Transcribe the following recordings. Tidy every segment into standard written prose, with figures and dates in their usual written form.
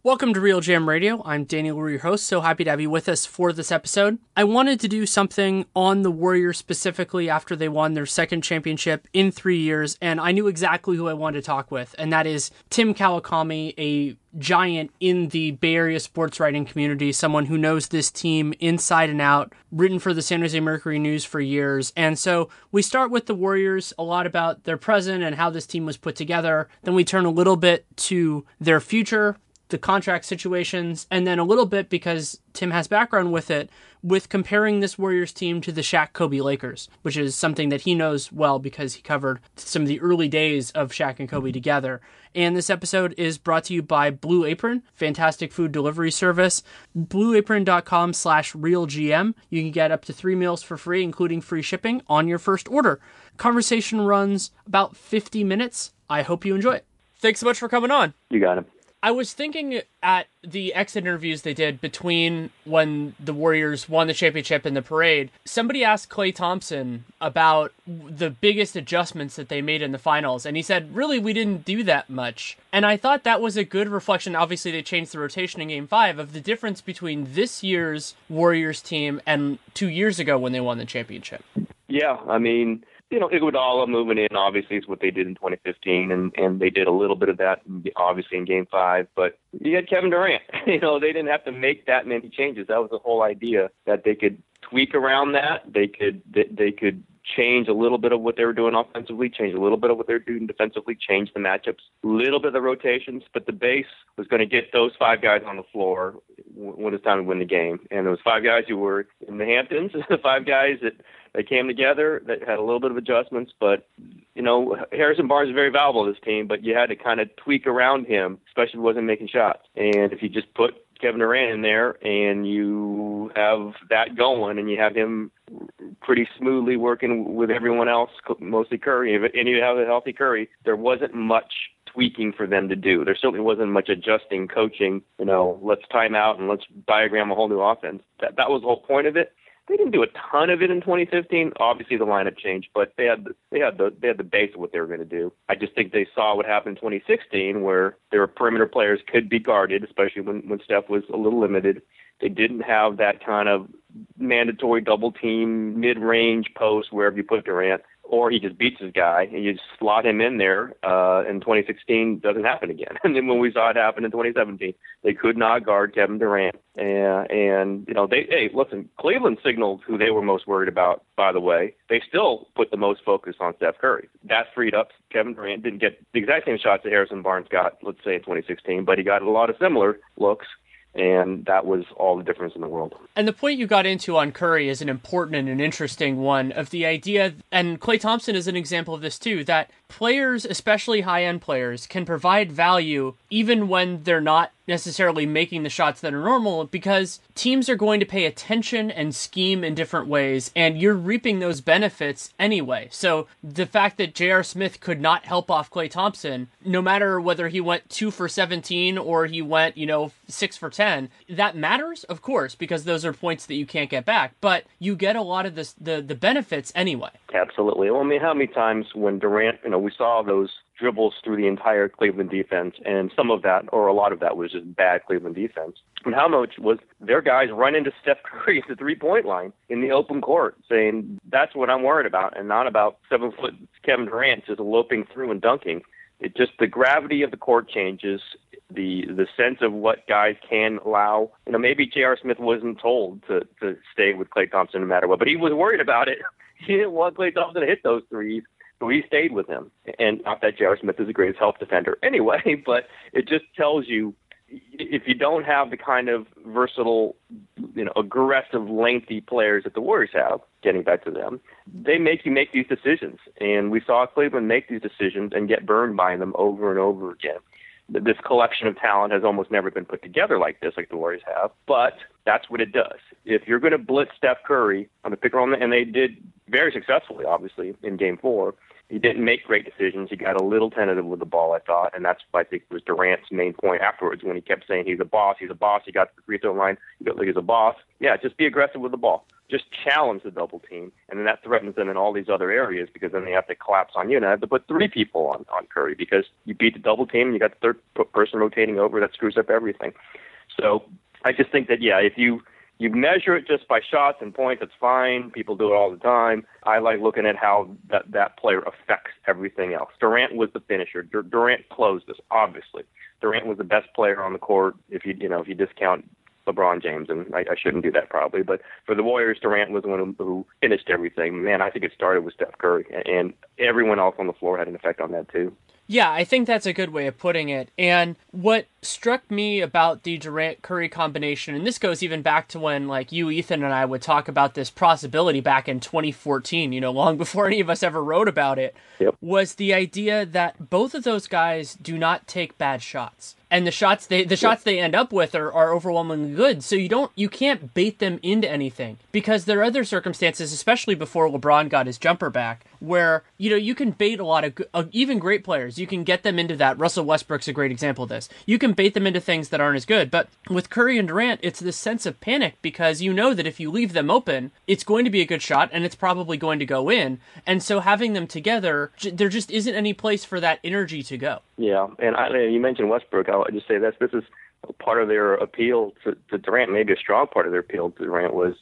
Welcome to Real Jam Radio. I'm Daniel, your host. So happy to have you with us for this episode. I wanted to do something on the Warriors specifically after they won their second championship in 3 years, and I knew exactly who I wanted to talk with, and that is Tim Kawakami, a giant in the Bay Area sports writing community, someone who knows this team inside and out, written for the San Jose Mercury News for years. And so we start with the Warriors, a lot about their present and how this team was put together. Then we turn a little bit to their future, the contract situations, and then a little bit, because Tim has background with it, with comparing this Warriors team to the Shaq-Kobe Lakers, which is something that he knows well because he covered some of the early days of Shaq and Kobe together. And this episode is brought to you by Blue Apron, fantastic food delivery service. BlueApron.com/RealGM. You can get up to 3 meals for free, including free shipping on your first order. Conversation runs about 50 minutes. I hope you enjoy it. Thanks so much for coming on. You got it. I was thinking at the exit interviews they did between when the Warriors won the championship and the parade, somebody asked Klay Thompson about the biggest adjustments that they made in the finals, and he said, really, we didn't do that much. And I thought that was a good reflection. Obviously, they changed the rotation in Game 5 of the difference between this year's Warriors team and 2 years ago when they won the championship. Yeah, I mean, Iguodala moving in, obviously, is what they did in 2015, and they did a little bit of that, obviously, in Game 5. But you had Kevin Durant. They didn't have to make that many changes. That was the whole idea, that they could tweak around that. They could change a little bit of what they were doing offensively, change a little bit of what they were doing defensively, change the matchups, a little bit of the rotations. But the base was going to get those 5 guys on the floor when it's time to win the game. And those 5 guys who were in the Hamptons, the 5 guys that came together, that had a little bit of adjustments. But, Harrison Barnes is very valuable to this team, but you had to kind of tweak around him, especially if he wasn't making shots. And if you just put Kevin Durant in there and you have that going and you have him pretty smoothly working with everyone else, mostly Curry, and you have a healthy Curry, there wasn't much tweaking for them to do. There certainly wasn't much adjusting, coaching, let's time out and let's diagram a whole new offense. That was the whole point of it. They didn't do a ton of it in 2015. Obviously, the lineup changed, but they had the base of what they were going to do. I just think they saw what happened in 2016, where their perimeter players could be guarded, especially when Steph was a little limited. They didn't have that kind of mandatory double team, mid-range post wherever you put Durant, or he just beats his guy and you just slot him in there. In 2016, doesn't happen again. And then when we saw it happen in 2017, they could not guard Kevin Durant. Listen, Cleveland signaled who they were most worried about, by the way. They still put the most focus on Steph Curry. That freed up Kevin Durant. Didn't get the exact same shots that Harrison Barnes got, let's say, in 2016, but he got a lot of similar looks. And that was all the difference in the world. And the point you got into on Curry is an important and an interesting one, of the idea, and Klay Thompson is an example of this too, that players, especially high-end players, can provide value even when they're not necessarily making the shots that are normal, because teams are going to pay attention and scheme in different ways, and you're reaping those benefits anyway. So the fact that J.R. Smith could not help off Klay Thompson, no matter whether he went 2 for 17 or he went, 6 for 10, that matters, of course, because those are points that you can't get back, but you get a lot of the benefits anyway. Absolutely. Well, I mean, how many times when Durant, we saw those dribbles through the entire Cleveland defense, and some of that, or a lot of that, was just bad Cleveland defense. And how much was their guys run into Steph Curry at the three-point line in the open court, saying, that's what I'm worried about, and not about 7-foot Kevin Durant just loping through and dunking. It just, the gravity of the court changes, the sense of what guys can allow. Maybe J.R. Smith wasn't told to stay with Klay Thompson no matter what, but he was worried about it. He didn't want Klay Thompson to hit those threes. So he stayed with him. And not that J.R. Smith is the greatest help defender anyway, but it just tells you, if you don't have the kind of versatile, aggressive, lengthy players that the Warriors have, getting back to them, they make you make these decisions. And we saw Cleveland make these decisions and get burned by them over and over again. This collection of talent has almost never been put together like this, like the Warriors have. But That's what it does. If you're going to blitz Steph Curry on the pick and roll, and they did very successfully, obviously, in Game 4, he didn't make great decisions. He got a little tentative with the ball, I thought, and that's, I think, was Durant's main point afterwards when he kept saying he's a boss. He got to the free throw line. He got like he's a boss. Yeah, just be aggressive with the ball. Just challenge the double team, and then that threatens them in all these other areas because then they have to collapse on you, and I have to put 3 people on Curry because you beat the double team and you got the third person rotating over. That screws up everything. So I just think that, yeah, if you measure it just by shots and points, that's fine. People do it all the time. I like looking at how that player affects everything else. Durant was the finisher. Durant closed us, obviously. Durant was the best player on the court if you discount LeBron James, and I shouldn't do that probably. But for the Warriors, Durant was the one who finished everything. Man, I think it started with Steph Curry, and everyone else on the floor had an effect on that too. Yeah, I think that's a good way of putting it. And what struck me about the Durant-Curry combination, and this goes even back to when like you, Ethan, and I would talk about this possibility back in 2014, long before any of us ever wrote about it, was the idea that both of those guys do not take bad shots. And the shots they end up with are overwhelmingly good. So you can't bait them into anything because there are other circumstances, especially before LeBron got his jumper back, where you can bait a lot of even great players. You can get them into that. Russell Westbrook's a great example of this. You can bait them into things that aren't as good. But with Curry and Durant, it's this sense of panic because you know that if you leave them open, it's going to be a good shot and it's probably going to go in. And so having them together, there just isn't any place for that energy to go. Yeah, and you mentioned Westbrook. I'll just say this is part of their appeal to Durant, maybe a strong part of their appeal to Durant was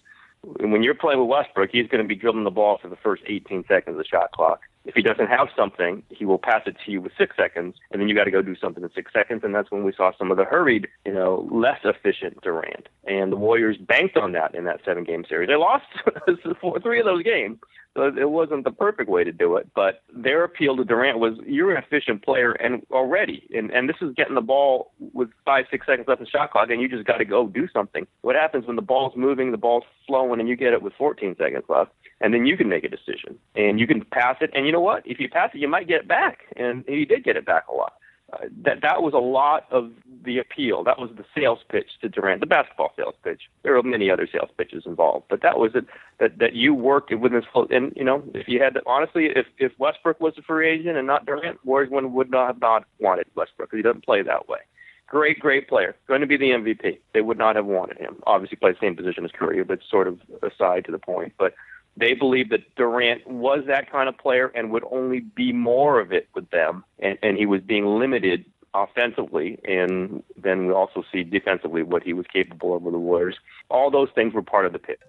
when you're playing with Westbrook, he's going to be dribbling the ball for the first 18 seconds of the shot clock. If he doesn't have something, he will pass it to you with 6 seconds, and then you got to go do something in 6 seconds, and that's when we saw some of the hurried, less efficient Durant. And the Warriors banked on that in that 7-game series. They lost 3 of those games. So it wasn't the perfect way to do it, but their appeal to Durant was you're an efficient player and already, and this is getting the ball with 5-6 seconds left in the shot clock, and you just got to go do something. What happens when the ball's moving, the ball's flowing, and you get it with 14 seconds left, and then you can make a decision, and you can pass it, and you know what? If you pass it, you might get it back, and he did get it back a lot. That was a lot of the appeal. That was the sales pitch to Durant, the basketball sales pitch. There are many other sales pitches involved, but that was it. That you worked with this, and if you had to, honestly, if Westbrook was a free agent and not Durant, Warriors would not have not wanted Westbrook because he doesn't play that way. Great player, going to be the MVP. They would not have wanted him. Obviously, plays the same position as Curry, but sort of aside to the point, but. They believed that Durant was that kind of player and would only be more of it with them, and he was being limited offensively, and then we also see defensively what he was capable of with the Warriors. All those things were part of the pitch.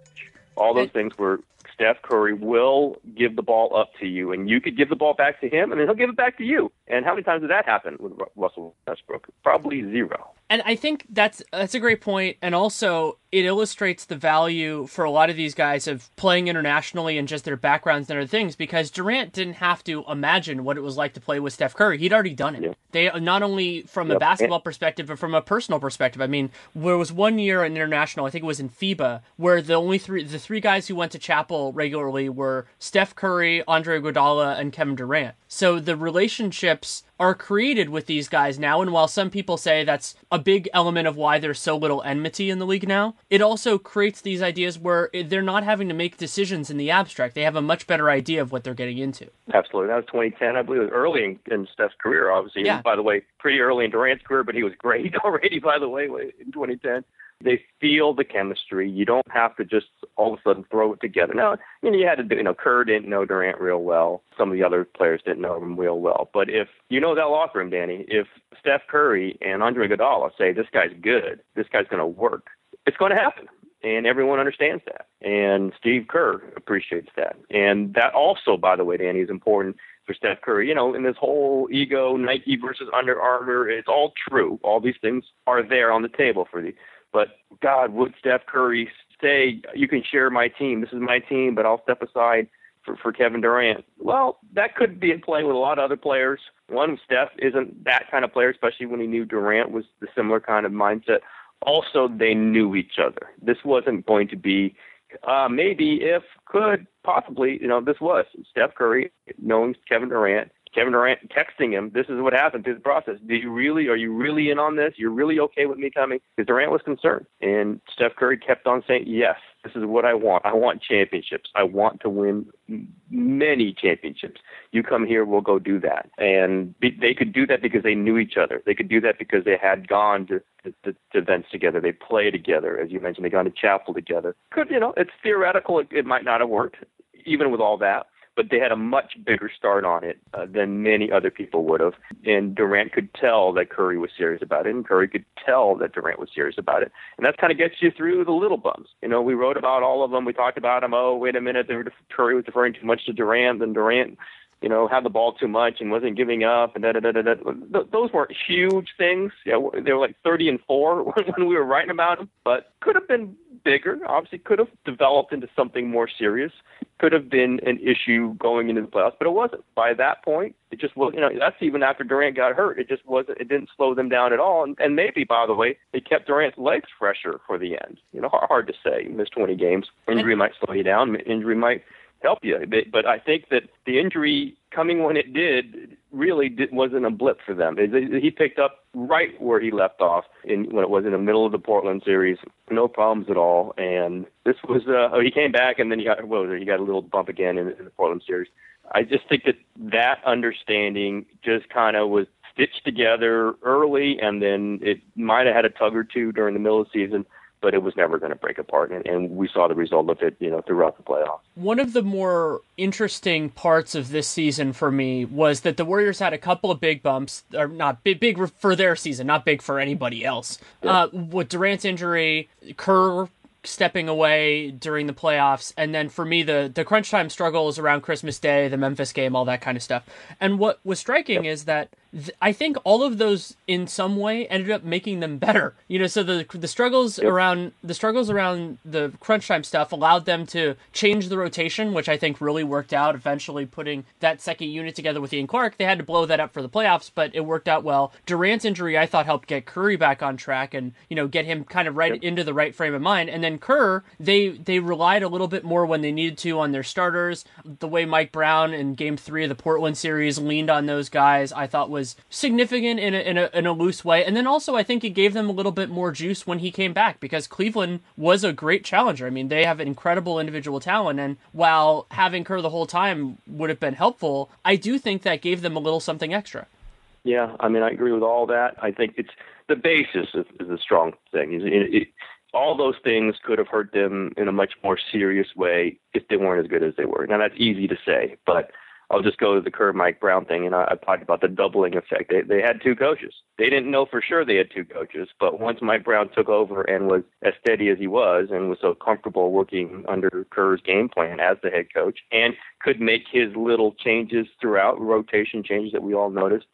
All those things were Steph Curry will give the ball up to you, and you could give the ball back to him, and then he'll give it back to you. And how many times did that happen with Russell Westbrook? Probably 0. And I think that's a great point, and also it illustrates the value for a lot of these guys of playing internationally and just their backgrounds and other things, because Durant didn't have to imagine what it was like to play with Steph Curry. He'd already done it. Yeah. They not only from a basketball perspective, but from a personal perspective. I mean, there was one year in international, I think it was in FIBA, where the three guys who went to chapel regularly were Steph Curry, Andre Iguodala, and Kevin Durant. So the relationships are created with these guys now, and while some people say that's a big element of why there's so little enmity in the league now, it also creates these ideas where they're not having to make decisions in the abstract. They have a much better idea of what they're getting into. Absolutely. That was 2010, I believe. It was early in Steph's career, obviously. Yeah. By the way, pretty early in Durant's career, but he was great already, by the way, in 2010. They feel the chemistry. You don't have to just all of a sudden throw it together. Now, you had to do, Kerr didn't know Durant real well. Some of the other players didn't know him real well. But if you know that locker room, Danny, if Steph Curry and Andre Iguodala say this guy's good, this guy's going to work, it's going to happen. And everyone understands that. And Steve Kerr appreciates that. And that also, by the way, Danny, is important for Steph Curry. In this whole ego, Nike versus Under Armour, it's all true. All these things are there on the table for you. But, God, would Steph Curry say, you can share my team, this is my team, but I'll step aside for Kevin Durant? Well, that could be in play with a lot of other players. One, Steph isn't that kind of player, especially when he knew Durant was the similar kind of mindset. Also, they knew each other. This wasn't going to be maybe, if, could, possibly, this was Steph Curry knowing Kevin Durant, Kevin Durant texting him, this is what happened through the process. Are you really in on this? You're really okay with me coming? Because Durant was concerned. And Steph Curry kept on saying, yes, this is what I want. I want championships. I want to win many championships. You come here, we'll go do that. And they could do that because they knew each other. They could do that because they had gone to events together. They play together. As you mentioned, they gone to chapel together. It's theoretical. It might not have worked, even with all that. But they had a much bigger start on it than many other people would have. And Durant could tell that Curry was serious about it, and Curry could tell that Durant was serious about it. And that kind of gets you through the little bumps. We wrote about all of them. We talked about them. Oh, wait a minute, Curry was deferring too much to Durant, and Durant, had the ball too much and wasn't giving up, and da-da-da-da-da. Those weren't huge things. Yeah, they were like 30 and 4 when we were writing about them, but could have been bigger. Obviously, could have developed into something more serious. Could have been an issue going into the playoffs, but it wasn't. By that point, it just was. That's even after Durant got hurt. It just wasn't. It didn't slow them down at all. And maybe, by the way, it kept Durant's legs fresher for the end. Hard to say. You miss 20 games. Injury might slow you down. Injury might help you. But I think that the injury coming when it did really wasn't a blip for them. He picked up right where he left off when it was in the middle of the Portland series. No problems at all. And this was, he came back and then he got a little bump again in the Portland series. I just think that understanding just kind of was stitched together early, and then it might have had a tug or two during the middle of the season, but it was never going to break apart, and we saw the result of it, throughout the playoffs. One of the more interesting parts of this season for me was that the Warriors had a couple of big bumps, or not big for their season, not big for anybody else. Yeah. With Durant's injury, Kerr stepping away during the playoffs, and then for me, the crunch time struggles around Christmas Day, the Memphis game, all that kind of stuff. And what was striking is that I think all of those in some way ended up making them better. So the struggles around the crunch time stuff allowed them to change the rotation, which I think really worked out, eventually putting that second unit together with Ian Clark. They had to blow that up for the playoffs, but it worked out well. Durant's injury, I thought, helped get Curry back on track and, get him kind of right into the right frame of mind. And then Kerr, they relied a little bit more when they needed to on their starters. The way Mike Brown in Game 3 of the Portland series leaned on those guys, I thought was significant in a loose way. And then also I think it gave them a little bit more juice when he came back, because Cleveland was a great challenger. I mean, they have incredible individual talent, and while having Kerr the whole time would have been helpful, I do think that gave them a little something extra. Yeah, I mean, I agree with all that. I think it's the basis is a strong thing. All those things could have hurt them in a much more serious way if they weren't as good as they were. Now, that's easy to say, but I'll just go to the Kerr-Mike Brown thing, and I talked about the doubling effect. They had two coaches. They didn't know for sure they had two coaches, but once Mike Brown took over and was as steady as he was and was so comfortable working under Kerr's game plan as the head coach and could make his little changes throughout, rotation changes that we all noticed,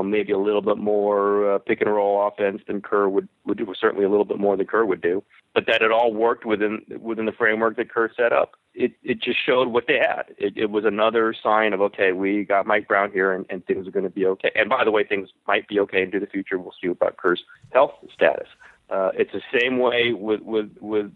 maybe a little bit more pick and roll offense than Kerr would do, certainly a little bit more than Kerr would do, but that it all worked within the framework that Kerr set up. It just showed what they had. It was another sign of, okay, we got Mike Brown here and things are going to be okay. And by the way, things might be okay into the future. We'll see about Kerr's health status. It's the same way with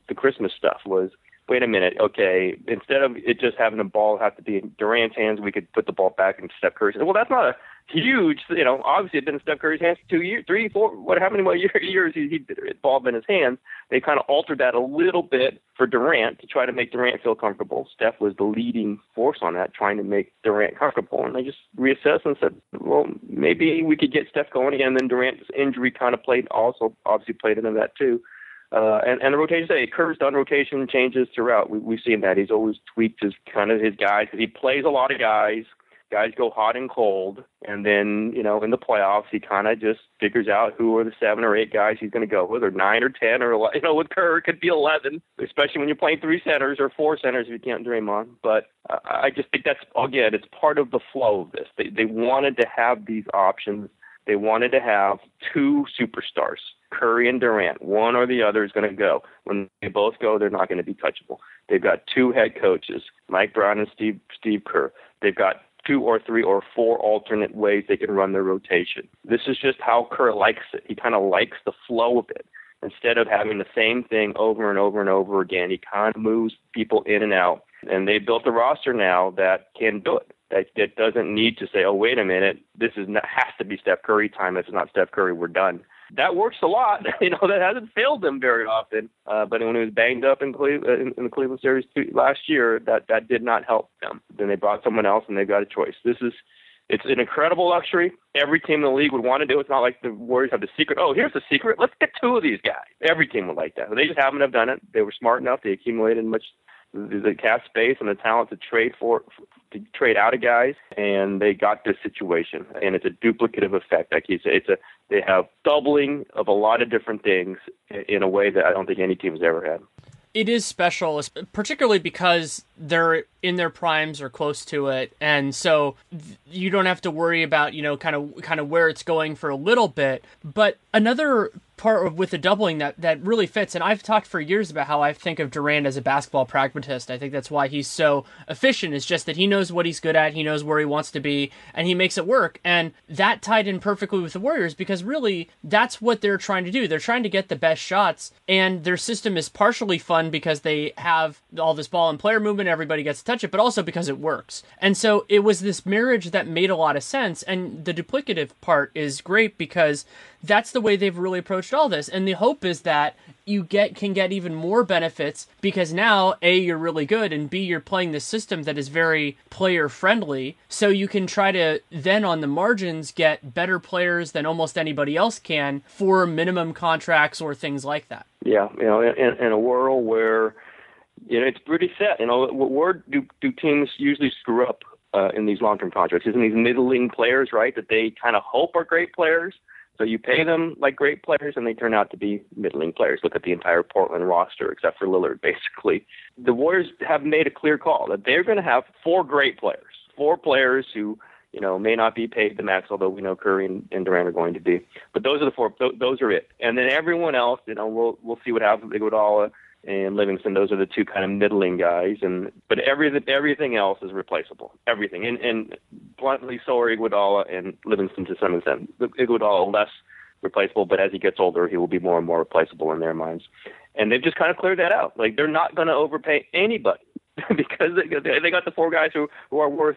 the Christmas stuff was, wait a minute, okay, instead of it just having the ball have to be in Durant's hands, we could put the ball back in Steph Curry's hands. Well, that's not a huge, obviously it's been in Steph Curry's hands 2 years, 3, 4, how many more years he ball been in his hands. They kind of altered that a little bit for Durant to try to make Durant feel comfortable. Steph was the leading force on that, trying to make Durant comfortable. And they just reassessed and said, well, maybe we could get Steph going again. And then Durant's injury kind of obviously played into that too. And the rotation, Kerr's done rotation changes throughout. We've seen that. He's always tweaked his guys because he plays a lot of guys. Guys go hot and cold, and then, in the playoffs, he kind of just figures out who are the 7 or 8 guys he's going to go with, or 9 or 10, or, with Kerr, it could be 11, especially when you're playing 3 centers or 4 centers if you can't Draymond. But I just think that's, again, it's part of the flow of this. They wanted to have these options. They wanted to have 2 superstars, Curry and Durant. One or the other is going to go. When they both go, they're not going to be touchable. They've got 2 head coaches, Mike Brown and Steve Kerr. They've got 2 or 3 or 4 alternate ways they can run their rotation. This is just how Kerr likes it. He kind of likes the flow of it. Instead of having the same thing over and over and over again, he kind of moves people in and out. And they built a roster now that can do it. that doesn't need to say, oh, wait a minute, has to be Steph Curry time. If it's not Steph Curry, we're done. That works a lot. That hasn't failed them very often. But when he was banged up in the Cleveland series last year, that did not help them. Then they brought someone else, and they've got a choice. It's an incredible luxury. Every team in the league would want to do it. It's not like the Warriors have the secret. Oh, here's the secret. Let's get 2 of these guys. Every team would like that. They just haven't have done it. They were smart enough. They accumulated much the cap space and the talent to trade out of guys, and they got this situation. And it's a duplicative effect, like you say. They have doubling of a lot of different things in a way that I don't think any team's ever had. It is special, particularly because they're in their primes or close to it, and so you don't have to worry about, kind of where it's going for a little bit. But another part with the doubling that really fits, and I've talked for years about how I think of Durant as a basketball pragmatist. I think that's why he's so efficient, is just that he knows what he's good at, he knows where he wants to be, and he makes it work. And that tied in perfectly with the Warriors, because really that's what they're trying to do. They're trying to get the best shots, and their system is partially fun because they have all this ball and player movement, everybody gets to touch it, but also because it works. And so it was this marriage that made a lot of sense, and the duplicative part is great because that's the way they've really approached all this. And the hope is that you can get even more benefits because now, A, you're really good, and B, you're playing this system that is very player friendly. So you can try to then on the margins get better players than almost anybody else can for minimum contracts or things like that. Yeah, in a world where it's pretty set. Where do teams usually screw up in these long-term contracts? Isn't these middling players, right, that they kind of hope are great players? So you pay them like great players, and they turn out to be middling players. Look at the entire Portland roster, except for Lillard, basically. The Warriors have made a clear call that they're going to have 4 great players, 4 players who may not be paid the max, although we know Curry and Durant are going to be. But those are the 4. Those are it. And then everyone else, we'll see what happens with Iguodala and Livingston. Those are the 2 kind of middling guys. But everything else is replaceable. Everything. And bluntly, so are Iguodala and Livingston to some extent. Iguodala less replaceable, but as he gets older, he will be more and more replaceable in their minds. And they've just kind of cleared that out. Like, they're not going to overpay anybody because they got the 4 guys who are worth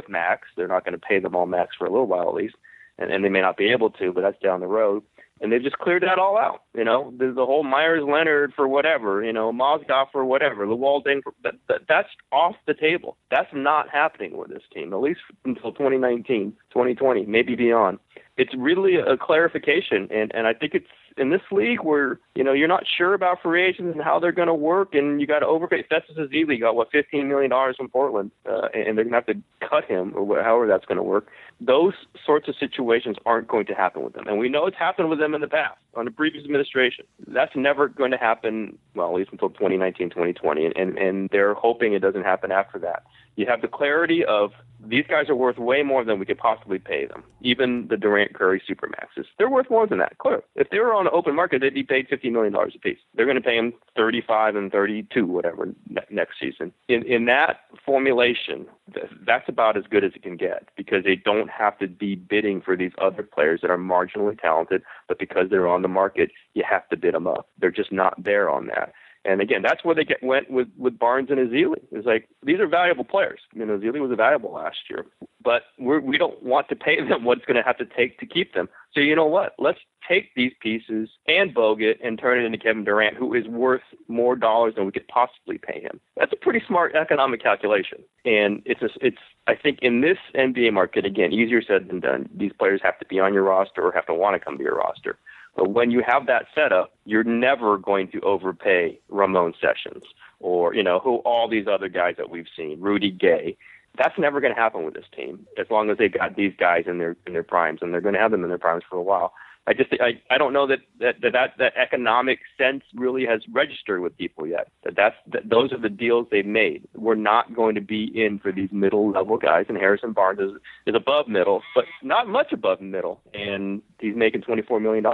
max. They're not going to pay them all max for a little while at least, and they may not be able to, but that's down the road. And they've just cleared that all out. There's the whole Myers-Leonard for whatever, Mozgov for whatever, Luol-Deng that's off the table. That's not happening with this team, at least until 2019, 2020, maybe beyond. It's really a clarification, and I think it's in this league where, you're not sure about free agents and how they're going to work, and you got to overpay. Festus Ezeli got, $15 million from Portland, and they're going to have to cut him, or however that's going to work. Those sorts of situations aren't going to happen with them. And we know it's happened with them in the past, on the previous administration. That's never going to happen, well, at least until 2019, 2020, and they're hoping it doesn't happen after that. You have the clarity of these guys are worth way more than we could possibly pay them. Even the Durant, Curry, Supermaxes. They're worth more than that, clearly. If they were on the open market, they'd be paid $50 million a piece. They're going to pay them 35 and 32, whatever, next season. In that formulation, that's about as good as it can get because they don't have to be bidding for these other players that are marginally talented, but because they're on the market, you have to bid them up. They're just not there on that. And again, that's where they went with Barnes and Ezeli. It's like, these are valuable players. Ezeli was valuable last year, but we don't want to pay them what it's going to have to take to keep them. So you know what? Let's take these pieces and Bogut and turn it into Kevin Durant, who is worth more dollars than we could possibly pay him. That's a pretty smart economic calculation. And it's I think in this NBA market, again, easier said than done. These players have to be on your roster or have to want to come to your roster. But when you have that setup, you're never going to overpay Ramon Sessions or, who all these other guys that we've seen, Rudy Gay. That's never going to happen with this team as long as they've got these guys in their primes, and they're going to have them in their primes for a while. I don't know that economic sense really has registered with people yet. Those are the deals they've made. We're not going to be in for these middle level guys, and Harrison Barnes is above middle, but not much above middle, and he's making $24 million.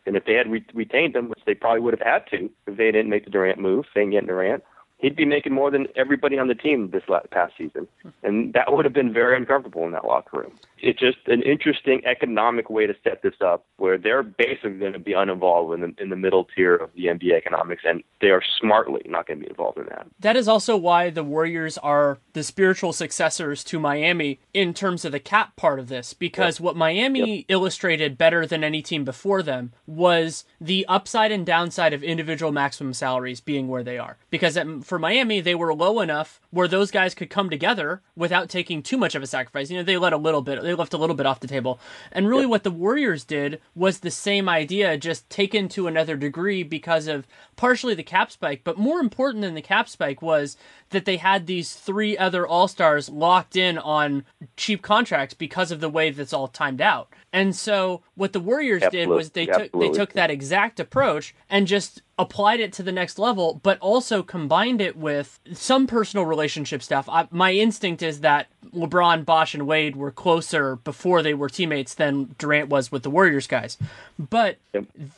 And if they had retained him, which they probably would have had to if they didn't make the Durant move, they didn't get Durant, he'd be making more than everybody on the team this past season. And that would have been very uncomfortable in that locker room. It's just an interesting economic way to set this up where they're basically going to be uninvolved in the middle tier of the NBA economics, and they are smartly not going to be involved in that. That is also why the Warriors are the spiritual successors to Miami in terms of the cap part of this, because what Miami illustrated better than any team before them was the upside and downside of individual maximum salaries being where they are. Because for Miami, they were low enough where those guys could come together without taking too much of a sacrifice. They left a little bit off the table. And really what the Warriors did was the same idea, just taken to another degree because of partially the cap spike, but more important than the cap spike was that they had these 3 other All-Stars locked in on cheap contracts because of the way that's all timed out. And so what the Warriors did was they took that exact approach and just applied it to the next level, but also combined it with some personal relationship stuff. My instinct is that LeBron, Bosh, and Wade were closer before they were teammates than Durant was with the Warriors guys. But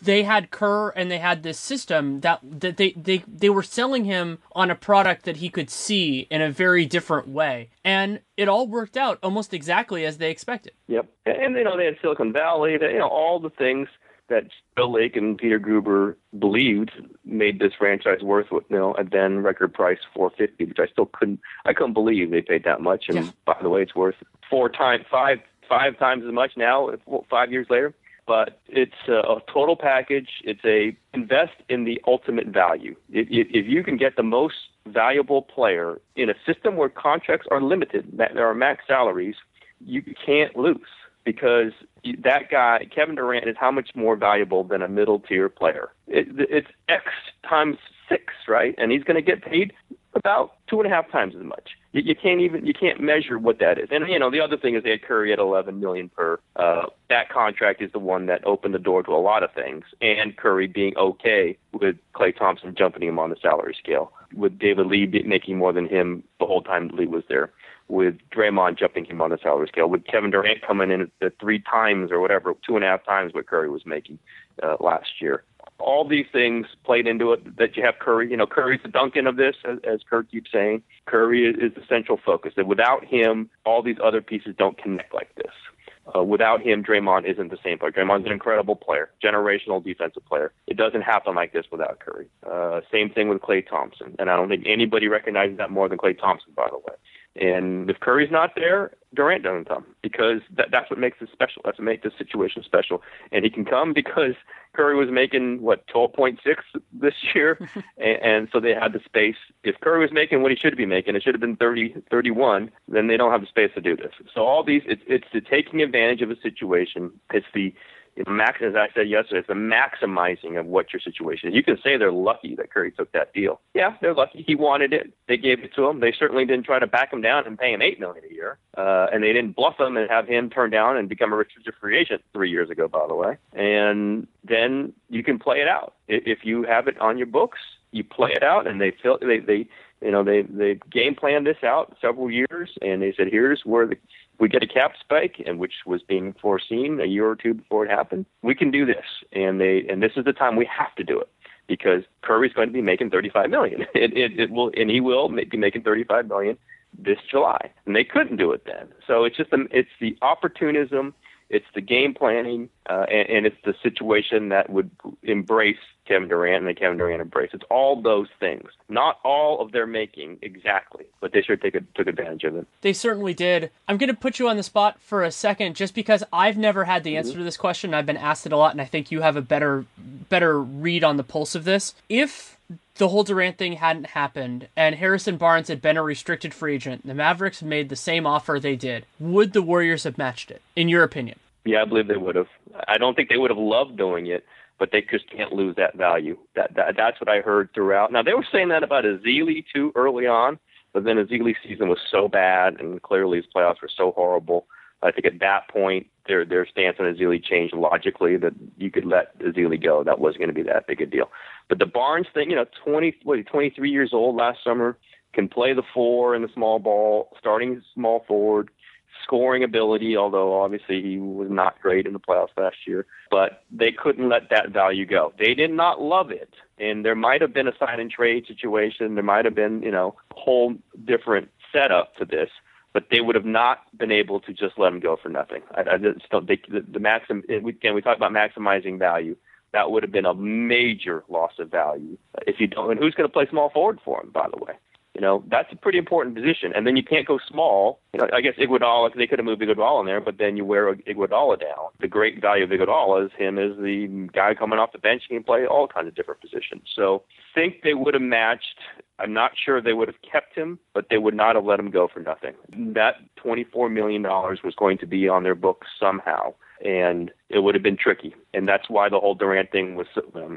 they had Kerr and they had this system that they were selling him on a product that he could see in a very different way. And it all worked out almost exactly as they expected. Yep. And they had Silicon Valley, all the things that Bill Lake and Peter Gruber believed made this franchise worth a then record price $450, which I couldn't believe they paid that much. And by the way, it's worth five times as much now, 5 years later. But it's a total package. It's invest in the ultimate value. If you can get the most valuable player in a system where contracts are limited, there are max salaries, you can't lose. Because that guy, Kevin Durant, is how much more valuable than a middle-tier player? It's X times 6, right? And he's going to get paid about 2.5 times as much. You can't measure what that is. And the other thing is they had Curry at $11 million per. That contract is the one that opened the door to a lot of things, and Curry being okay with Klay Thompson jumping him on the salary scale, with David Lee making more than him the whole time Lee was there, with Draymond jumping him on the salary scale, with Kevin Durant coming in at 3 times or whatever, 2.5 times what Curry was making last year. All these things played into it, that you have Curry. Curry's the Duncan of this, as Kurt keeps saying. Curry is the central focus. And without him, all these other pieces don't connect like this. Without him, Draymond isn't the same player. Draymond's an incredible player, generational defensive player. It doesn't happen like this without Curry. Same thing with Klay Thompson. And I don't think anybody recognizes that more than Klay Thompson, by the way. And if Curry's not there, Durant doesn't come, because that's what makes it special. That's what makes this situation special. And he can come because Curry was making, 12.6 this year, and so they had the space. If Curry was making what he should be making, it should have been 30, 31, then they don't have the space to do this. So all these, it's the taking advantage of a situation. It's the as I said yesterday, it's the maximizing of what your situation is. You can say they're lucky that Curry took that deal. Yeah, they're lucky. He wanted it. They gave it to him. They certainly didn't try to back him down and pay him $8 million a year. And they didn't bluff him and have him turn down and become a restricted free agent 3 years ago, by the way. And then you can play it out. If you have it on your books, you play it out, and they game planned this out several years, and they said, here's where we get a cap spike, and which was being foreseen a year or two before it happened. We can do this, and this is the time we have to do it, because Curry's going to be making $35 million. And he will be making $35 million this July, and they couldn't do it then. So it's the opportunism, it's the game planning, and it's the situation that would embrace Kevin Durant and the Kevin Durant embrace. It's all those things. Not all of their making exactly, but they sure took advantage of it. They certainly did. I'm going to put you on the spot for a second, just because I've never had the answer to this question. I've been asked it a lot, and I think you have a better read on the pulse of this. If the whole Durant thing hadn't happened and Harrison Barnes had been a restricted free agent, the Mavericks made the same offer they did, would the Warriors have matched it, in your opinion? Yeah, I believe they would have. I don't think they would have loved doing it, but they just can't lose that value. That's what I heard throughout. Now, they were saying that about Ezeli, too, early on, but then Ezeli's season was so bad, and clearly his playoffs were so horrible. I think at that point, their stance on Ezeli changed logically, that you could let Ezeli go. That wasn't going to be that big a deal. But the Barnes thing, 23 years old last summer, can play the 4 in the small ball, starting small forward, scoring ability, although obviously he was not great in the playoffs last year. But they couldn't let that value go. They did not love it, And there might have been a sign and trade situation. There might have been, a whole different setup to this, but they would have not been able to just let him go for nothing. I just don't think we talk about maximizing value. That would have been a major loss of value if you don't. And who's going to play small forward for him, by the way? That's a pretty important position. And then you can't go small. I guess Iguodala, they could have moved Iguodala in there, but then you wear Iguodala down. The great value of Iguodala is him as the guy coming off the bench. He can play all kinds of different positions. So I think they would have matched. I'm not sure they would have kept him, but they would not have let him go for nothing. That $24 million was going to be on their books somehow. And it would have been tricky. And that's why the whole Durant thing was,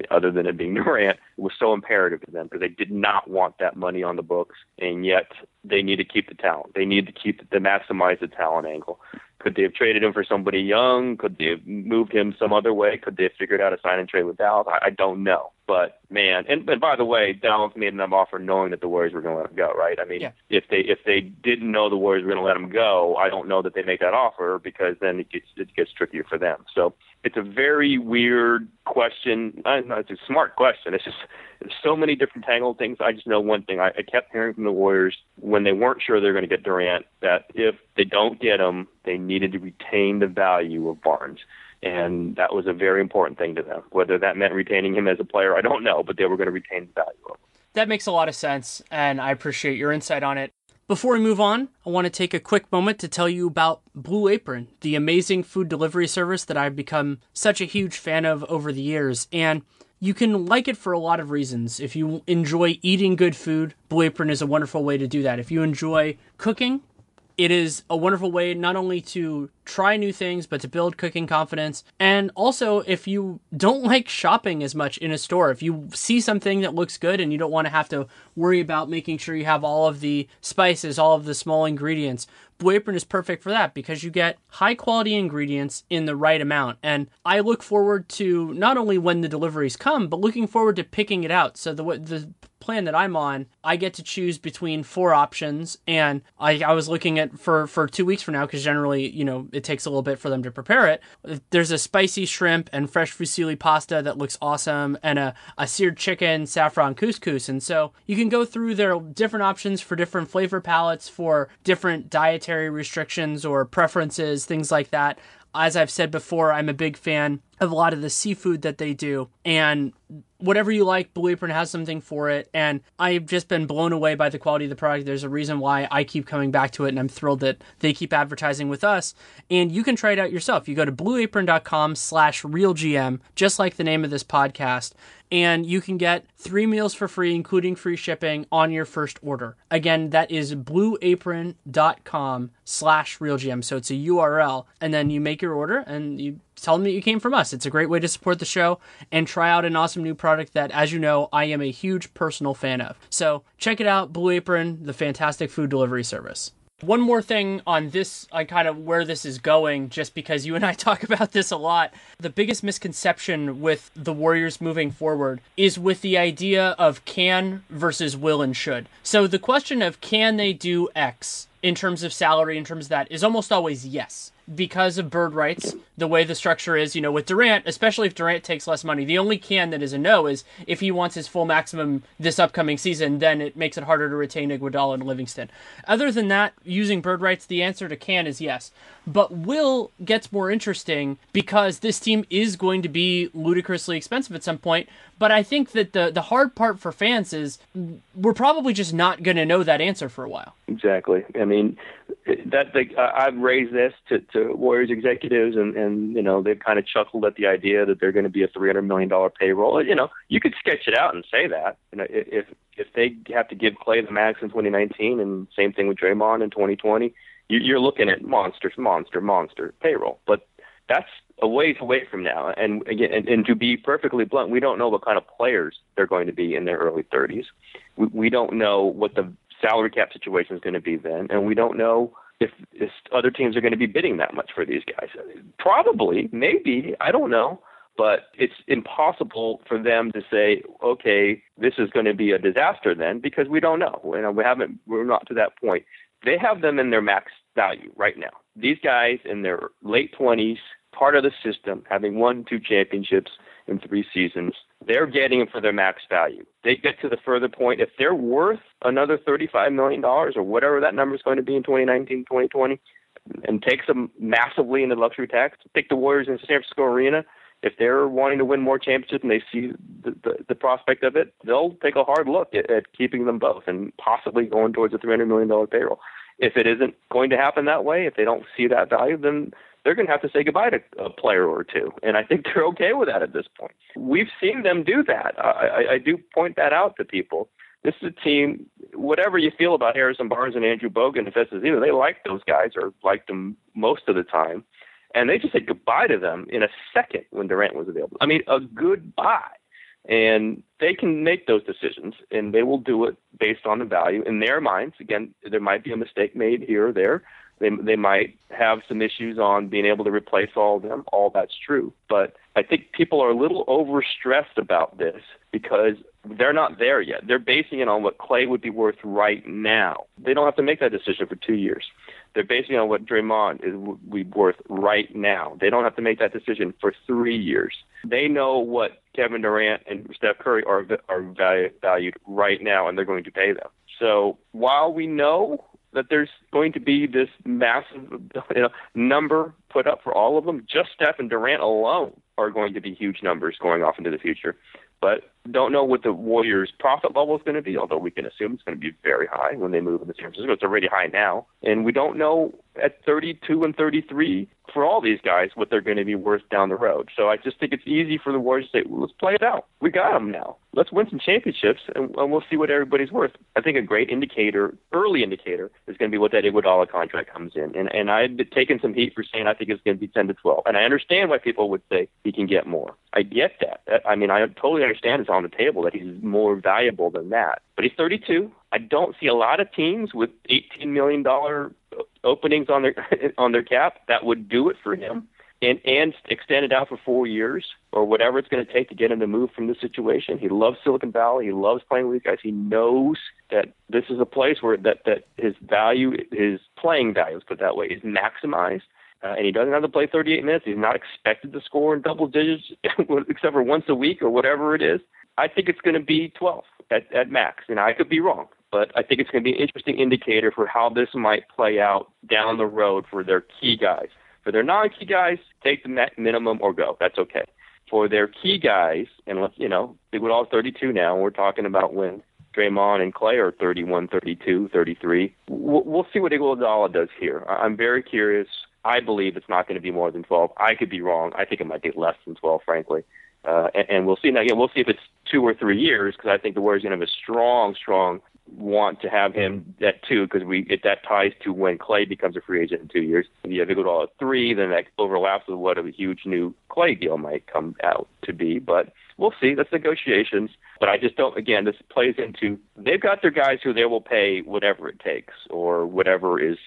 other than it being Durant, it was so imperative to them because they did not want that money on the books. And yet they need to keep the talent. They need to maximize the talent angle. Could they have traded him for somebody young? Could they have moved him some other way? Could they have figured out a sign and trade with Dallas? I don't know. But, man, and by the way, Dallas made an offer knowing that the Warriors were going to let him go, right? I mean, yeah. If they didn't know the Warriors were going to let him go, I don't know that they make that offer because then it gets trickier for them. So it's a very weird question. It's a smart question. It's just there's so many different tangled things. I just know one thing. I kept hearing from the Warriors when they weren't sure they were going to get Durant that if they don't get him, they needed to retain the value of Barnes. And that was a very important thing to them. Whether that meant retaining him as a player, I don't know, but they were going to retain the value of him. That makes a lot of sense, and I appreciate your insight on it. Before we move on, I want to take a quick moment to tell you about Blue Apron, the amazing food delivery service that I've become such a huge fan of over the years. And you can like it for a lot of reasons. If you enjoy eating good food, Blue Apron is a wonderful way to do that. If you enjoy cooking, it is a wonderful way not only to try new things, but to build cooking confidence. And also, if you don't like shopping as much in a store, if you see something that looks good and you don't want to have to worry about making sure you have all of the spices, all of the small ingredients, Blue Apron is perfect for that because you get high quality ingredients in the right amount. And I look forward to not only when the deliveries come, but looking forward to picking it out. So the plan that I'm on, I get to choose between 4 options, and I was looking at for 2 weeks from now because generally, it takes a little bit for them to prepare it. There's a spicy shrimp and fresh fusilli pasta that looks awesome, and a seared chicken saffron couscous. And so you can go through their different options for different flavor palettes, for different dietary restrictions or preferences, things like that. As I've said before, I'm a big fan of a lot of the seafood that they do, and whatever you like, Blue Apron has something for it, and I've just been blown away by the quality of the product. There's a reason why I keep coming back to it, and I'm thrilled that they keep advertising with us, and you can try it out yourself. You go to blueapron.com/realgm, just like the name of this podcast, and you can get 3 meals for free, including free shipping on your first order. Again, that is blueapron.com/realgm. So it's a URL, and then you make your order and you tell them that you came from us. It's a great way to support the show and try out an awesome new product that, as you know, I am a huge personal fan of. So check it out, Blue Apron, the fantastic food delivery service. One more thing on this, on kind of where this is going, just because you and I talk about this a lot. The biggest misconception with the Warriors moving forward is with the idea of can versus will and should. So the question of can they do X in terms of salary, in terms of that, is almost always yes. Because of bird rights, the way the structure is, with Durant, especially if Durant takes less money, the only can that is a no is if he wants his full maximum this upcoming season, then it makes it harder to retain Iguodala and Livingston. Other than that, using bird rights, the answer to can is yes. But will gets more interesting because this team is going to be ludicrously expensive at some point. But I think that the hard part for fans is we're probably just not going to know that answer for a while. Exactly. I mean, I've raised this to Warriors executives, and they've kind of chuckled at the idea that they're going to be a $300 million payroll. You could sketch it out and say that. If they have to give Clay the max in 2019, and same thing with Draymond in 2020, you're looking at monster payroll. But that's a ways away from now. And again, and to be perfectly blunt, we don't know what kind of players they're going to be in their early 30s. We don't know what the salary cap situation is going to be then, and we don't know if other teams are going to be bidding that much for these guys. Probably, maybe, I don't know. But it's impossible for them to say, okay, this is going to be a disaster then, because we don't know. We're not to that point. They have them in their max value right now. These guys in their late 20s, part of the system, having won 2 championships in 3 seasons, They're getting him for their max value. They get to the further point. If they're worth another $35 million or whatever that number is going to be in 2019, 2020, and takes them massively into luxury tax, take the Warriors in San Francisco Arena. If they're wanting to win more championships and they see the prospect of it, they'll take a hard look at keeping them both and possibly going towards a $300 million payroll. If it isn't going to happen that way, if they don't see that value, then they're going to have to say goodbye to a player or two. And I think they're okay with that at this point. We've seen them do that. I do point that out to people. This is a team, whatever you feel about Harrison Barnes and Andrew Bogut and Festus, they like those guys or liked them most of the time. And they just said goodbye to them in a second when Durant was available. I mean, a goodbye. And they can make those decisions, and they will do it based on the value in their minds. Again, there might be a mistake made here or there. They might have some issues on being able to replace all of them. All that's true. But I think people are a little overstressed about this because they're not there yet. They're basing it on what Klay would be worth right now. They don't have to make that decision for 2 years. They're basing it on what Draymond would be worth right now. They don't have to make that decision for 3 years. They know what Kevin Durant and Steph Curry are valued right now, and they're going to pay them. So while we know that there's going to be this massive number put up for all of them, just Steph and Durant alone are going to be huge numbers going off into the future. But don't know what the Warriors' profit level is going to be, although we can assume it's going to be very high when they move into San Francisco. It's already high now. And we don't know at 32 and 33 for all these guys what they're going to be worth down the road. So I just think it's easy for the Warriors to say, well, let's play it out. We got them now. Let's win some championships, and we'll see what everybody's worth. I think a great indicator, early indicator, is going to be what that Iguodala contract comes in. And I've taken some heat for saying I think it's going to be 10 to 12. And I understand why people would say he can get more. I get that. I mean, I totally understand it's on the table that he's more valuable than that. But he's 32. I don't see a lot of teams with $18 million openings on their cap that would do it for him and extend it out for 4 years or whatever it's going to take to get him to move from this situation. He loves Silicon Valley. He loves playing with these guys. He knows that this is a place where that his value, his playing value, let's put it that way, is maximized. And he doesn't have to play 38 minutes. He's not expected to score in double digits except for once a week or whatever it is. I think it's going to be 12 at max. And I could be wrong, but I think it's going to be an interesting indicator for how this might play out down the road for their key guys. For their non-key guys, take the minimum or go. That's okay. For their key guys, and let's, they would all 32 now. We're talking about when Draymond and Klay are 31, 32, 33. We'll see what Iguodala does here. I'm very curious. I believe it's not going to be more than 12. I could be wrong. I think it might be less than 12, frankly. And we'll see. Now, again, we'll see if it's 2 or 3 years, because I think the Warriors are going to have a strong want to have him at 2, because that ties to when Klay becomes a free agent in 2 years. If you have Iguodala at 3, then that overlaps with what a huge new Klay deal might come out to be. But we'll see. That's negotiations. But I just don't, again, this plays into, they've got their guys who they will pay whatever it takes or whatever is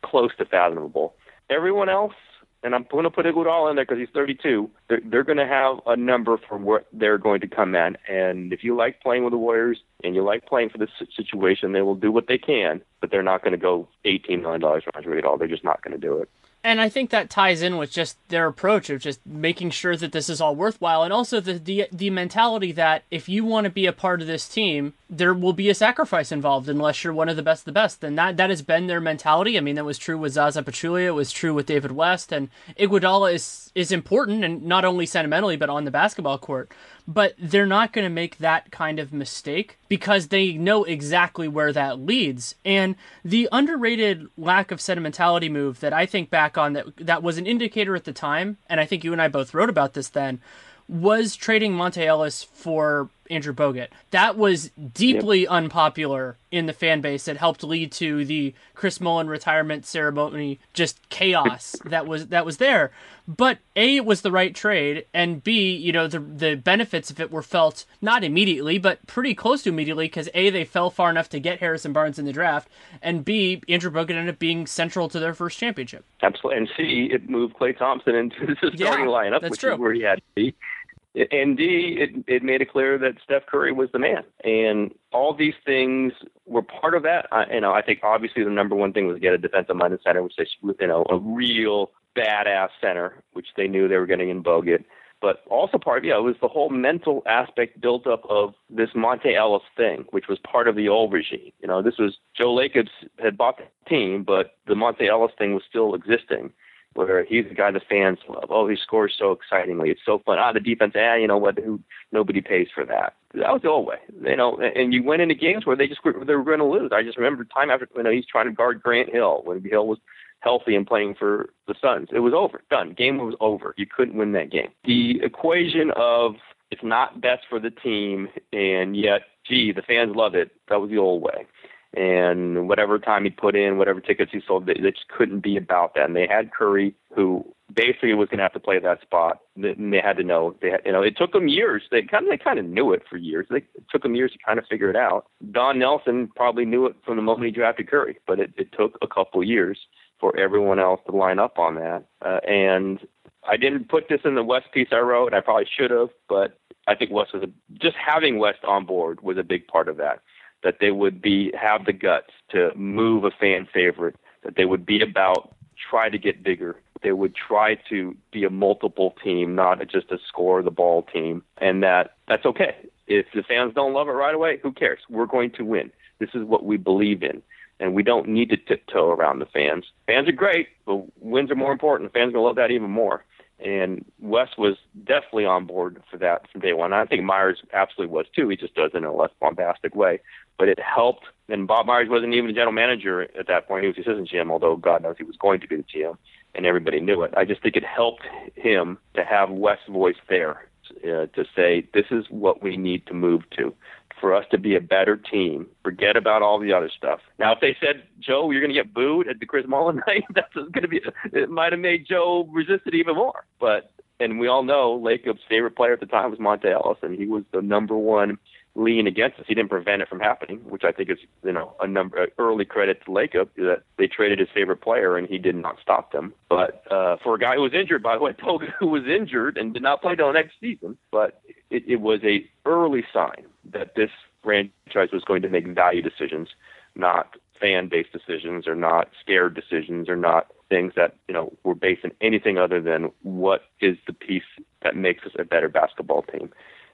close to fathomable. Everyone else, and I'm going to put Iguodala in there because he's 32, they're going to have a number for what they're going to come in. And if you like playing with the Warriors and you like playing for this situation, they will do what they can, but they're not going to go $18 million for Andre Iguodala. They're just not going to do it. And I think that ties in with just their approach of just making sure that this is all worthwhile, and also the mentality that if you want to be a part of this team, there will be a sacrifice involved unless you're one of the best of the best. And that has been their mentality. I mean, that was true with Zaza Pachulia. It was true with David West. And Iguodala is important, and not only sentimentally, but on the basketball court. But they're not going to make that kind of mistake because they know exactly where that leads. And the underrated lack of sentimentality move that I think back on that was an indicator at the time, and I think you and I both wrote about this then, was trading Monte Ellis for Andrew Bogut. That was deeply unpopular in the fan base. It helped lead to the Chris Mullin retirement ceremony, just chaos that was there. But A, it was the right trade, and B, the benefits of it were felt not immediately, but pretty close to immediately, because A, they fell far enough to get Harrison Barnes in the draft, and B, Andrew Bogut ended up being central to their first championship. Absolutely. And C, it moved Klay Thompson into the starting lineup, which is where he had to be. And D, it made it clear that Steph Curry was the man. And all these things were part of that. I think obviously the number one thing was to get a defensive-minded center, which they, a real badass center, which they knew they were getting in Bogut. but also it was the whole mental aspect built up of this Monte Ellis thing, which was part of the old regime. This was Joe Lacob had bought the team, but the Monte Ellis thing was still existing, where he's the guy the fans love. Oh, he scores so excitingly. It's so fun. The defense, nobody pays for that. That was the old way, and you went into games where they were going to lose. I just remember time after, he's trying to guard Grant Hill when Hill was healthy and playing for the Suns. It was over. Done. Game was over. You couldn't win that game. The equation of it's not best for the team, and yet, the fans love it. That was the old way. And whatever time he put in, whatever tickets he sold, they just couldn't be about that. And they had Curry, who basically was going to have to play that spot. And they had to know. It took them years. They kind of knew it for years. It took them years to kind of figure it out. Don Nelson probably knew it from the moment he drafted Curry, but it took a couple of years for everyone else to line up on that. And I didn't put this in the West piece I wrote. I probably should have, but I think just having West on board was a big part of that. That they would have the guts to move a fan favorite, that they would be about try to get bigger. They would try to be a multiple team, not just a score the ball team, and that's okay. If the fans don't love it right away, who cares? We're going to win. This is what we believe in, and we don't need to tiptoe around the fans. Fans are great, but wins are more important. Fans are going to love that even more. And Wes was definitely on board for that from day one. I think Myers absolutely was too. He just does it in a less bombastic way. But it helped. And Bob Myers wasn't even the general manager at that point. He was the assistant GM, although God knows he was going to be the GM, and everybody knew it. I just think it helped him to have Wes' voice there to say, this is what we need to move to. For us to be a better team, forget about all the other stuff. Now, if they said, Joe, you're going to get booed at the Chris Mullin night, it might have made Joe resist it even more. And we all know Lacob's favorite player at the time was Monte Ellis, and he was the number one lean against us. He didn't prevent it from happening, which I think is, early credit to Lacob, that they traded his favorite player and he did not stop them. But for a guy who was injured, by the way, who was injured and did not play till next season, but it was a early sign that this franchise was going to make value decisions, not fan-based decisions, or not scared decisions, or not things that were based on anything other than what is the piece that makes us a better basketball team.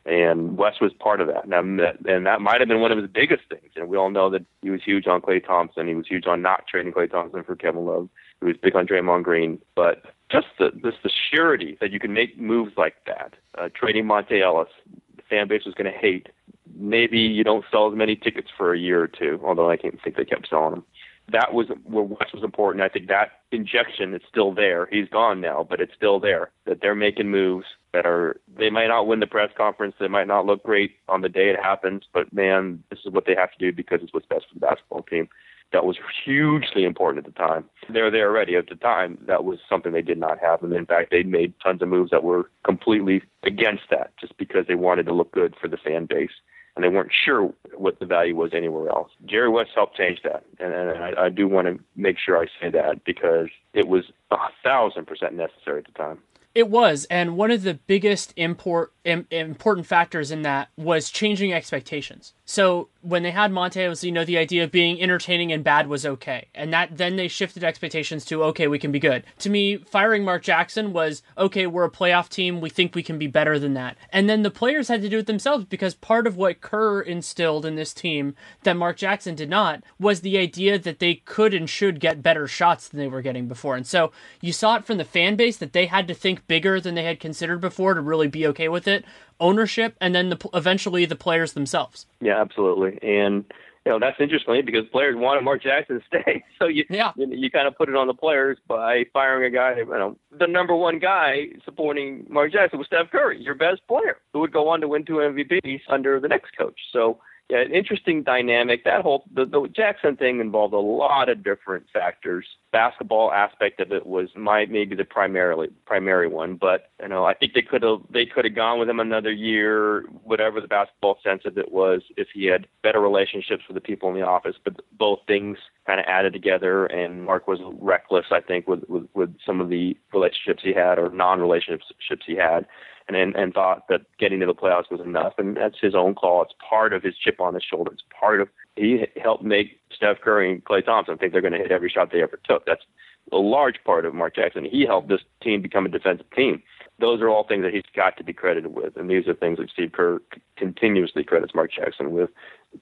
And Wes was part of that. And that might have been one of his biggest things. And we all know that he was huge on Klay Thompson. He was huge on not trading Klay Thompson for Kevin Love. He was big on Draymond Green. But just the surety that you can make moves like that, trading Monte Ellis, the fan base was going to hate. Maybe you don't sell as many tickets for a year or two, although I can't think they kept selling them. That was where Wes was important. I think that injection is still there. He's gone now, but it's still there, that they're making moves they might not win the press conference. They might not look great on the day it happens, but man, this is what they have to do because it's what's best for the basketball team. That was hugely important at the time. They were there already at the time. That was something they did not have. And in fact, they made tons of moves that were completely against that just because they wanted to look good for the fan base. And they weren't sure what the value was anywhere else. Jerry West helped change that. And I do want to make sure I say that because it was 1,000% necessary at the time. It was, and one of the biggest important factors in that was changing expectations. So when they had Monte, it was, the idea of being entertaining and bad was okay. And then they shifted expectations to, okay, we can be good. To me, firing Mark Jackson was, okay, we're a playoff team. We think we can be better than that. And then the players had to do it themselves because part of what Kerr instilled in this team that Mark Jackson did not was the idea that they could and should get better shots than they were getting before. And so you saw it from the fan base that they had to think bigger than they had considered before to really be okay with it. Ownership, and then eventually the players themselves. Yeah, absolutely. And that's interesting because players wanted Mark Jackson to stay. So you kind of put it on the players by firing a guy, the number one guy supporting Mark Jackson was Steph Curry, your best player, who would go on to win 2 MVPs under the next coach. So yeah, an interesting dynamic. That whole the Jackson thing involved a lot of different factors. Basketball aspect of it was maybe the primary one, but I think they could have gone with him another year, whatever the basketball sense of it was, if he had better relationships with the people in the office. But both things kind of added together, and Mark was reckless, I think, with some of the relationships he had or non-relationships he had. And thought that getting to the playoffs was enough, and that's his own call. It's part of his chip on his shoulder. It's part of he helped make Steph Curry and Klay Thompson think they're going to hit every shot they ever took. That's a large part of Mark Jackson. He helped this team become a defensive team. those are all things that he's got to be credited with. And these are things that Steve Kerr continuously credits Mark Jackson with,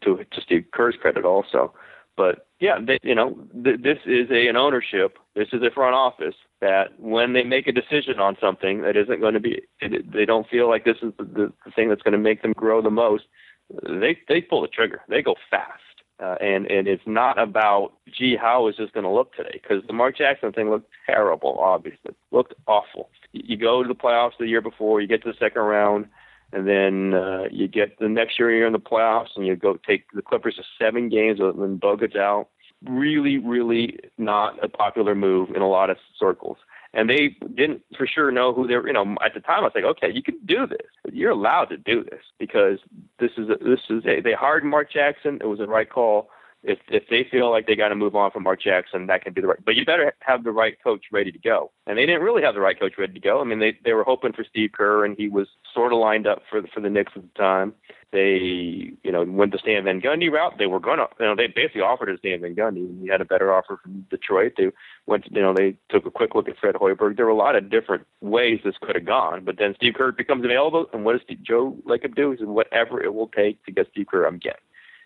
to Steve Kerr's credit also. But yeah, this is an ownership. This is a front office that when they make a decision on something that isn't going to be, they don't feel like this is the thing that's going to make them grow the most, they pull the trigger. They go fast. And it's not about, gee, how is this going to look today? Because the Mark Jackson thing looked terrible, obviously. Looked awful. You go to the playoffs the year before, you get to the second round, and then you get the next year you're in the playoffs, and you go take the Clippers to 7 games when Bogut's out. Really, really not a popular move in a lot of circles. And they didn't for sure know who they were. At the time I was like, okay, you can do this. You're allowed to do this because they hired Mark Jackson. It was the right call. If they feel like they got to move on from Mark Jackson, that can be the right. But you better have the right coach ready to go. And they didn't really have the right coach ready to go. I mean, they were hoping for Steve Kerr, and he was sort of lined up for the Knicks at the time. They, went the Stan Van Gundy route. They were going to, they basically offered it Stan Van Gundy. He had a better offer from Detroit. They went, they took a quick look at Fred Hoiberg. There were a lot of different ways this could have gone. But then Steve Kerr becomes available, and what does Joe Lacob do? He said, whatever it will take to get Steve Kerr, I'm getting.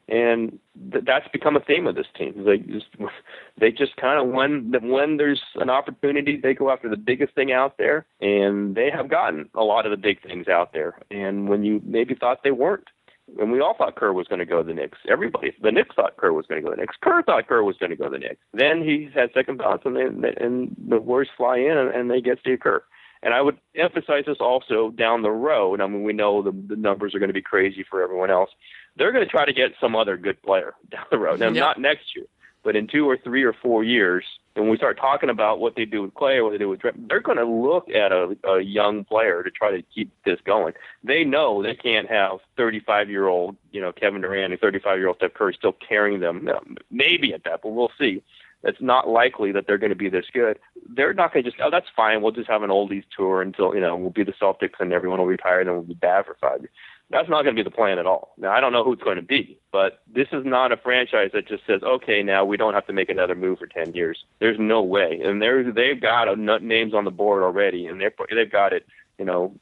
And that's become a theme of this team. They just kind of, when there's an opportunity, they go after the biggest thing out there, and they have gotten a lot of the big things out there. And when you maybe thought they weren't, and we all thought Kerr was going to go to the Knicks. The Knicks thought Kerr was going to go to the Knicks. Kerr thought Kerr was going to go to the Knicks. Then he's had second thoughts, and the Warriors fly in, and they get Steve Kerr. And I would emphasize this also down the road. I mean, we know the numbers are going to be crazy for everyone else. They're going to try to get some other good player down the road. Now, not next year, but in 2 or 3 or 4 years, and when we start talking about what they do with Clay or what they do with Trent, they're going to look at a young player to try to keep this going. They know they can't have 35-year-old, Kevin Durant and 35-year-old Steph Curry still carrying them. Maybe at that, but we'll see. It's not likely that they're going to be this good. They're not going to just, that's fine, we'll just have an oldies tour until, we'll be the Celtics and everyone will retire and then we'll be bad for 5 years. That's not going to be the plan at all. Now, I don't know who it's going to be, but this is not a franchise that just says, okay, now we don't have to make another move for 10 years. There's no way. And they've got names on the board already, and they've got it, on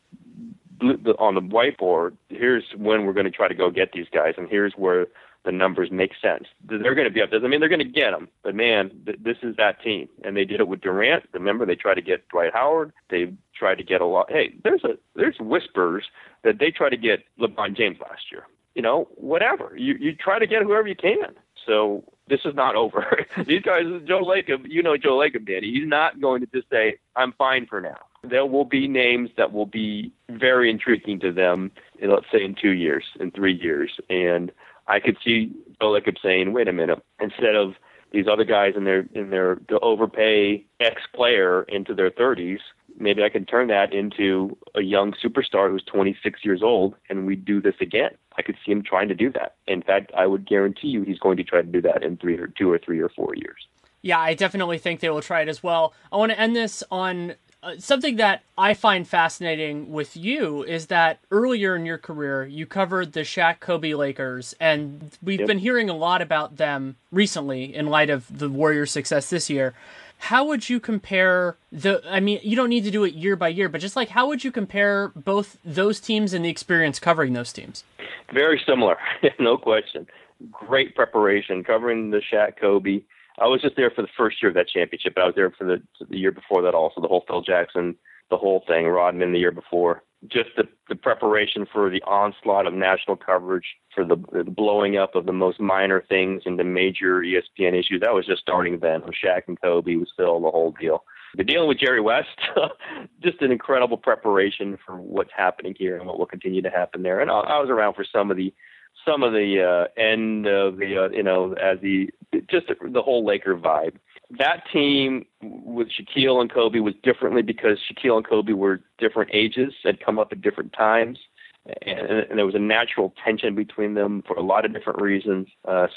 the whiteboard. Here's when we're going to try to go get these guys, and here's where the numbers make sense. They're going to be up there. I mean, they're going to get them. But, man, this is that team. And they did it with Durant. Remember, they tried to get Dwight Howard. They tried to get a lot. Hey, there's whispers that they tried to get LeBron James last year. Whatever. You try to get whoever you can. So this is not over. These guys, Joe Lacob, Joe Lacob, Danny. He's not going to just say, I'm fine for now. There will be names that will be very intriguing to them, let's say in 2 years, in 3 years. And I could see Joe Lacob saying, wait a minute, instead of these other guys in their to overpay X player into their 30s, maybe I can turn that into a young superstar who's 26 years old, and we do this again. I could see him trying to do that. In fact, I would guarantee you he's going to try to do that in 2 or 3 or 4 years. Yeah, I definitely think they will try it as well. I want to end this on something that I find fascinating with you is that earlier in your career, you covered the Shaq-Kobe Lakers, and we've been hearing a lot about them recently in light of the Warriors' success this year. How would you compare you don't need to do it year by year, but just how would you compare both those teams and the experience covering those teams? Very similar, no question. Great preparation, covering the Shaq-Kobe. I was just there for the first year of that championship, but I was there for the year before that also, the whole Phil Jackson, the whole thing, Rodman the year before. Just the preparation for the onslaught of national coverage, for the blowing up of the most minor things into major ESPN issues. That was just starting then with Shaq and Kobe, with Phil, the whole deal. But dealing with Jerry West, just an incredible preparation for what's happening here and what will continue to happen there. And I was around for some of the end of the whole Laker vibe. That team with Shaquille and Kobe was differently because Shaquille and Kobe were different ages, had come up at different times, and there was a natural tension between them for a lot of different reasons.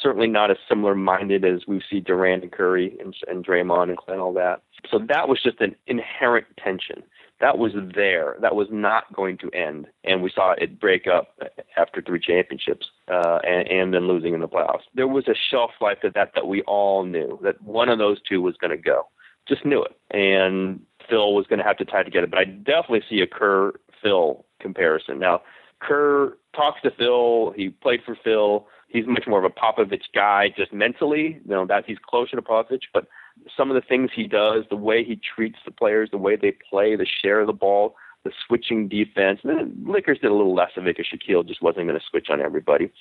Certainly not as similar-minded as we see Durant and Curry and Draymond and Clay and all that. So that was just an inherent tension. That was there. That was not going to end. And we saw it break up after 3 championships and then losing in the playoffs. There was a shelf life to that we all knew, that one of those two was going to go. Just knew it. And Phil was going to have to tie together. But I definitely see a Kerr-Phil comparison. Now, Kerr talks to Phil. He played for Phil. He's much more of a Popovich guy just mentally. That he's closer to Popovich, but some of the things he does, the way he treats the players, the way they play, the share of the ball, the switching defense. The Lakers did a little less of it because Shaquille just wasn't going to switch on everybody.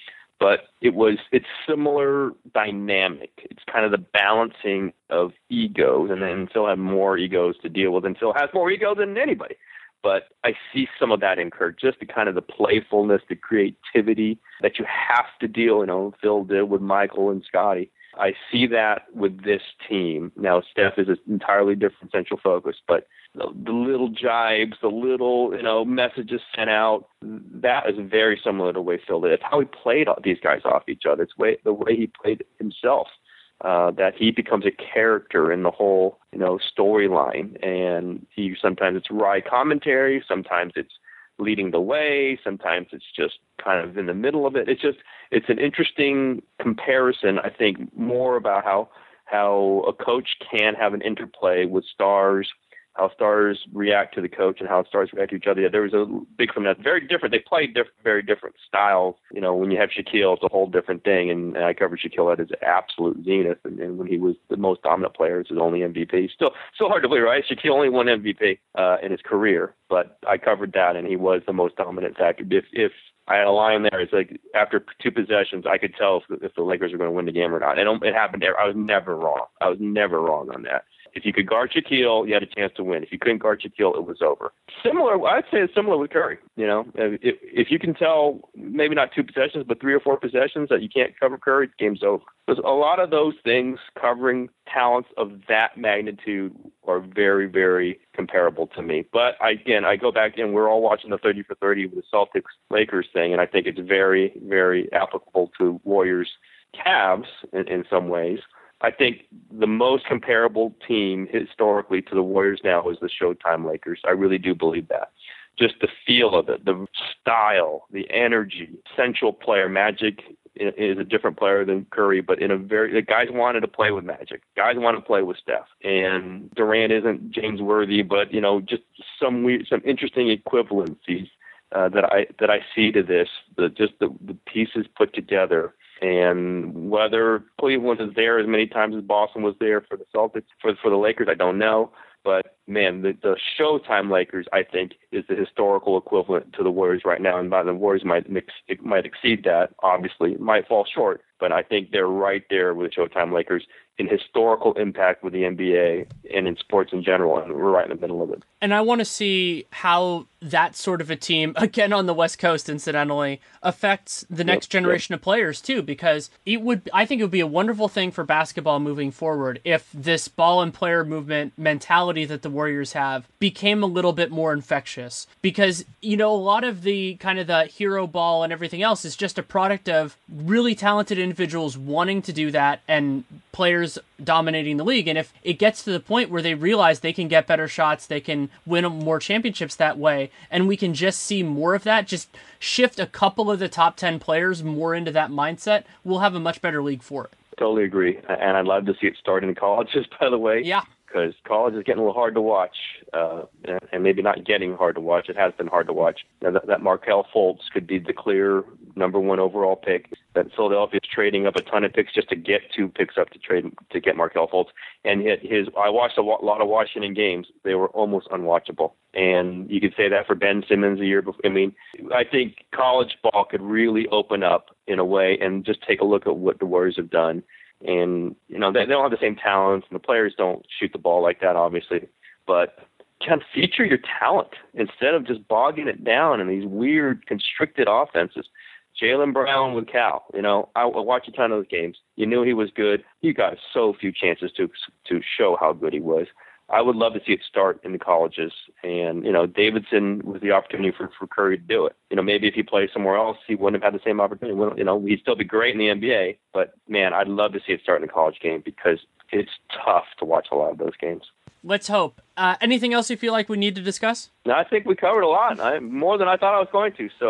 But it's similar dynamic. It's kind of the balancing of egos, and then Phil had more egos to deal with, and Phil has more ego than anybody. But I see some of that in Kurt, just the kind of the playfulness, the creativity that you have to deal, Phil did with Michael and Scotty. I see that with this team. Now, Steph is an entirely different central focus, but the little jibes, the little, messages sent out, that is very similar to the way Phil did. It's how he played these guys off each other. It's the way he played himself. That he becomes a character in the whole, storyline. And sometimes it's wry commentary, sometimes it's leading the way, sometimes it's just kind of in the middle of it. It's an interesting comparison, I think, more about how a coach can have an interplay with stars, how stars react to the coach and how stars react to each other. There was a big from that. Very different. They played very different styles. When you have Shaquille, it's a whole different thing. And I covered Shaquille at his absolute zenith. And when he was the most dominant player, it's his only MVP. Still hard to believe, right? Shaquille only won MVP in his career. But I covered that, and he was the most dominant factor. If I had a line there, it's like after 2 possessions, I could tell if the Lakers were going to win the game or not. It happened there. I was never wrong. On that. If you could guard Shaquille, you had a chance to win. If you couldn't guard Shaquille, it was over. Similar, I'd say it's similar with Curry. If you can tell, maybe not 2 possessions, but 3 or 4 possessions that you can't cover Curry, game's over. There's a lot of those things covering talents of that magnitude are very, very comparable to me. But I go back and we're all watching the 30 for 30 with the Celtics Lakers thing, and I think it's very, very applicable to Warriors Cavs in some ways. I think the most comparable team historically to the Warriors now is the Showtime Lakers. I really do believe that. Just the feel of it, the style, the energy, central player. Magic is a different player than Curry, but the guys wanted to play with Magic. Guys want to play with Steph. And Durant isn't James Worthy, but just some interesting equivalencies that I see to this. The pieces put together. And whether Cleveland is there as many times as Boston was there for the Celtics, for the Lakers, I don't know. But, man, the Showtime Lakers, I think, is the historical equivalent to the Warriors right now. And by the Warriors might exceed that, obviously. It might fall short. But I think they're right there with the Showtime Lakers in historical impact with the NBA and in sports in general. And we're right in the middle of it. And I want to see how that sort of a team, again on the West Coast incidentally, affects the next generation of players too, because I think it would be a wonderful thing for basketball moving forward if this ball and player movement mentality that the Warriors have became a little bit more infectious. Because, a lot of the kind of the hero ball and everything else is just a product of really talented individuals wanting to do that and players dominating the league. And if it gets to the point where they realize they can get better shots, they can win more championships that way, and we can just see more of that, just shift a couple of the top 10 players more into that mindset, we'll have a much better league for it. Totally agree. And I'd love to see it start in colleges, by the way. Yeah. Because college is getting a little hard to watch, and maybe not getting hard to watch. It has been hard to watch. Now, that Markelle Fultz could be the clear number 1 overall pick. That Philadelphia is trading up a ton of picks just to get 2 picks up to get Markelle Fultz. And yet I watched a lot of Washington games. They were almost unwatchable. And you could say that for Ben Simmons a year before. I mean, I think college ball could really open up in a way, and just take a look at what the Warriors have done. And, they don't have the same talents, and the players don't shoot the ball like that, obviously. But kind of feature your talent instead of just bogging it down in these weird, constricted offenses. Jaylen Brown with Cal, I watched a ton of those games. You knew he was good. He got so few chances to show how good he was. I would love to see it start in the colleges. And, Davidson was the opportunity for Curry to do it. Maybe if he played somewhere else, he wouldn't have had the same opportunity. Well, he'd still be great in the NBA. But, man, I'd love to see it start in the college game because it's tough to watch a lot of those games. Let's hope. Anything else you feel like we need to discuss? No, I think we covered a lot. More than I thought I was going to. So,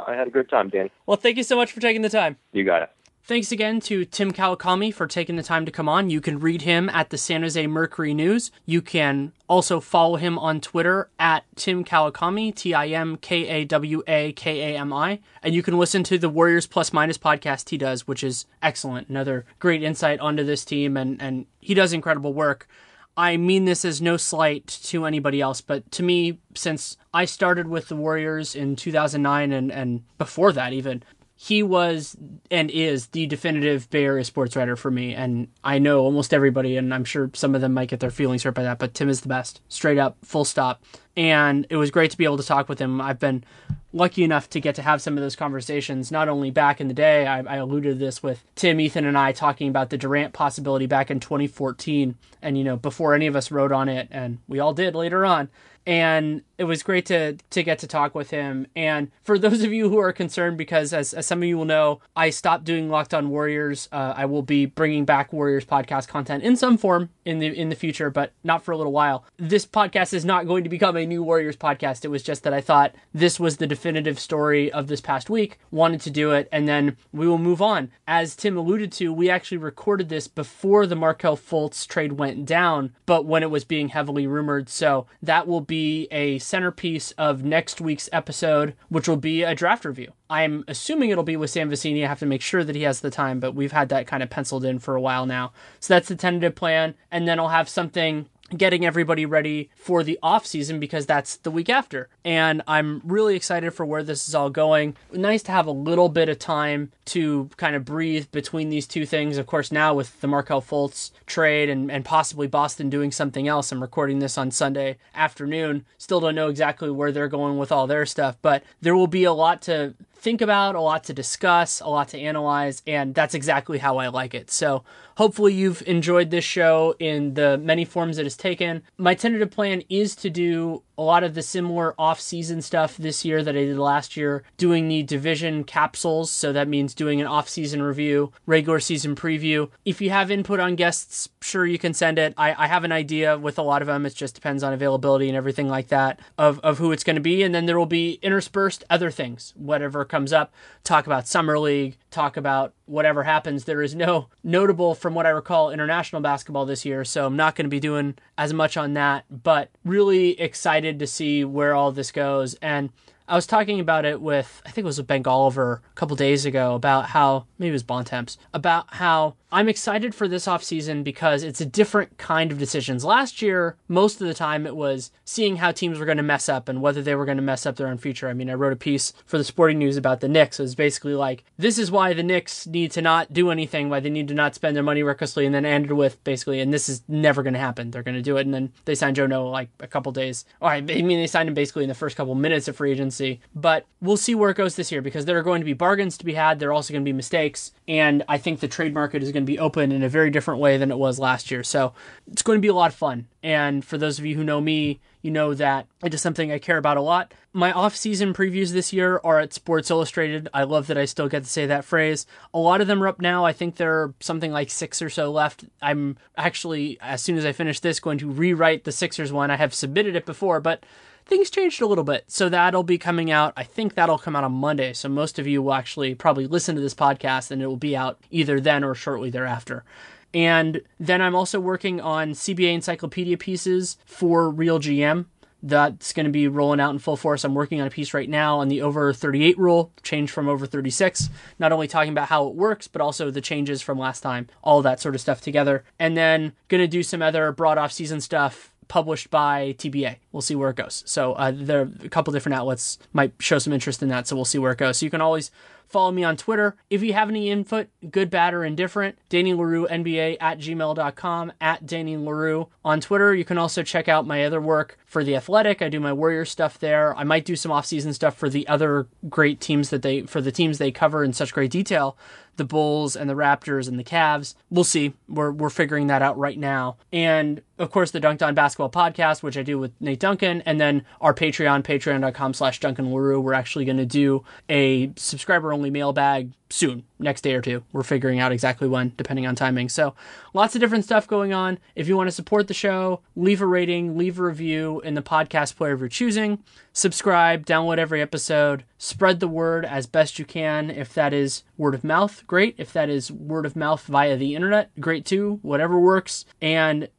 I had a good time, Danny. Well, thank you so much for taking the time. You got it. Thanks again to Tim Kawakami for taking the time to come on. You can read him at the San Jose Mercury News. You can also follow him on Twitter at Tim Kawakami, TimKawakami. And you can listen to the Warriors Plus Minus podcast he does, which is excellent. Another great insight onto this team, and he does incredible work. I mean this as no slight to anybody else, but to me, since I started with the Warriors in 2009 and before that even, he was and is the definitive Bay Area sports writer for me. And I know almost everybody, and I'm sure some of them might get their feelings hurt by that, but Tim is the best. Straight up, full stop. And it was great to be able to talk with him. I've been lucky enough to get to have some of those conversations, not only back in the day. I alluded to this with Tim, Ethan, and I talking about the Durant possibility back in 2014. And, before any of us wrote on it, and we all did later on. And it was great to get to talk with him. And for those of you who are concerned, because as some of you will know, I stopped doing Locked On Warriors. I will be bringing back Warriors podcast content in some form in the future, but not for a little while. This podcast is not going to become a new Warriors podcast. It was just that I thought this was the definitive story of this past week, wanted to do it, and then we will move on. As Tim alluded to, we actually recorded this before the Markelle Fultz trade went down, but when it was being heavily rumored. So that will be a centerpiece of next week's episode, which will be a draft review. I'm assuming it'll be with Sam Vecini. I have to make sure that he has the time, but we've had that kind of penciled in for a while now. So that's the tentative plan. And then I'll have something getting everybody ready for the off season, because that's the week after. And I'm really excited for where this is all going. Nice to have a little bit of time to kind of breathe between these two things. Of course, now with the Markelle Fultz trade and possibly Boston doing something else. I'm recording this on Sunday afternoon. Still don't know exactly where they're going with all their stuff, but there will be a lot to think about, a lot to discuss, a lot to analyze, and that's exactly how I like it. So hopefully you've enjoyed this show in the many forms it has taken. My tentative plan is to do a lot of the similar off-season stuff this year that I did last year, doing the division capsules. So that means doing an off-season review, regular season preview. If you have input on guests, sure, you can send it. I have an idea with a lot of them. It just depends on availability and everything like that of who it's going to be. And then there will be interspersed other things, whatever comes up. Talk about Summer League, talk about whatever happens. There is no notable, from what I recall, international basketball this year, so I'm not going to be doing as much on that, but really excited to see where all this goes. And I was talking about it with, I think it was with Ben Golliver a couple days ago, about how, maybe it was Bontemps, about how I'm excited for this offseason because it's a different kind of decisions. Last year, most of the time it was seeing how teams were going to mess up and whether they were going to mess up their own future. I mean, I wrote a piece for the Sporting News about the Knicks. It was basically like, this is why the Knicks need to not do anything, why they need to not spend their money recklessly, and then ended with basically, and this is never going to happen. They're going to do it. And then they signed Joe Noah like a couple days. I mean, they signed him basically in the first couple minutes of free agency. But we'll see where it goes this year, because there are going to be bargains to be had. There are also going to be mistakes. And I think the trade market is going to be open in a very different way than it was last year. So it's going to be a lot of fun. And for those of you who know me, you know that it is something I care about a lot. My off-season previews this year are at Sports Illustrated. I love that I still get to say that phrase. A lot of them are up now. I think there are something like 6 or so left. I'm actually, as soon as I finish this, going to rewrite the Sixers one. I have submitted it before, but things changed a little bit. So that'll be coming out. I think that'll come out on Monday. So most of you will actually probably listen to this podcast, and it will be out either then or shortly thereafter. And then I'm also working on CBA encyclopedia pieces for Real GM. That's going to be rolling out in full force. I'm working on a piece right now on the over 38 rule, change from over 36. Not only talking about how it works, but also the changes from last time, all that sort of stuff together. And then going to do some other broad off-season stuff published by TBA. We'll see where it goes. So there are a couple different outlets might show some interest in that, so we'll see where it goes. So you can always follow me on Twitter. If you have any input, good, bad, or indifferent, DannyLeroux@gmail.com, @DannyLeroux on Twitter. You can also check out my other work for The Athletic. I do my Warriors stuff there. I might do some off-season stuff for the other great teams for the teams they cover in such great detail, the Bulls and the Raptors and the Cavs. We'll see. We're figuring that out right now. And of course, the Dunked On Basketball podcast, which I do with Nate Duncan, and then our Patreon, patreon.com/DuncanLeroux. We're actually going to do a subscriber-only mailbag soon. next day or two. We're figuring out exactly when, depending on timing. So lots of different stuff going on. If you want to support the show, leave a rating, leave a review in the podcast player of your choosing. Subscribe, download every episode, spread the word as best you can. If that is word of mouth, great. If that is word of mouth via the internet, great too. Whatever works. And,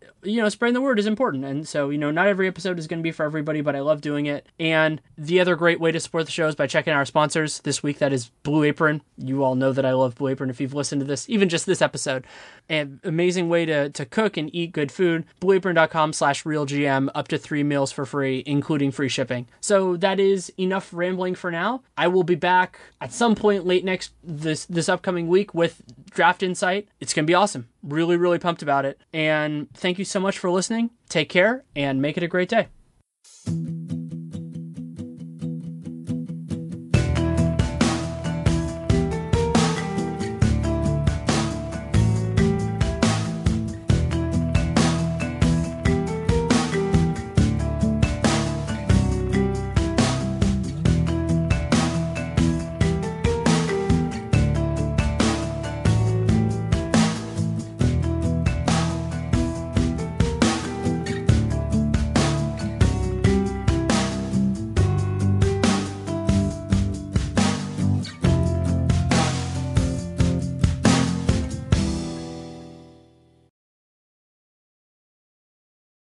spreading the word is important. And so, not every episode is going to be for everybody, but I love doing it. And the other great way to support the show is by checking out our sponsors. This week, that is Blue Apron. You all know that I love Blue Apron if you've listened to this, even just this episode. An amazing way to cook and eat good food. BlueApron.com/RealGM, up to 3 meals for free, including free shipping. So that is enough rambling for now. I will be back at some point late this upcoming week with Draft Insight. It's going to be awesome. Really, really pumped about it. And thank you so much for listening. Take care and make it a great day.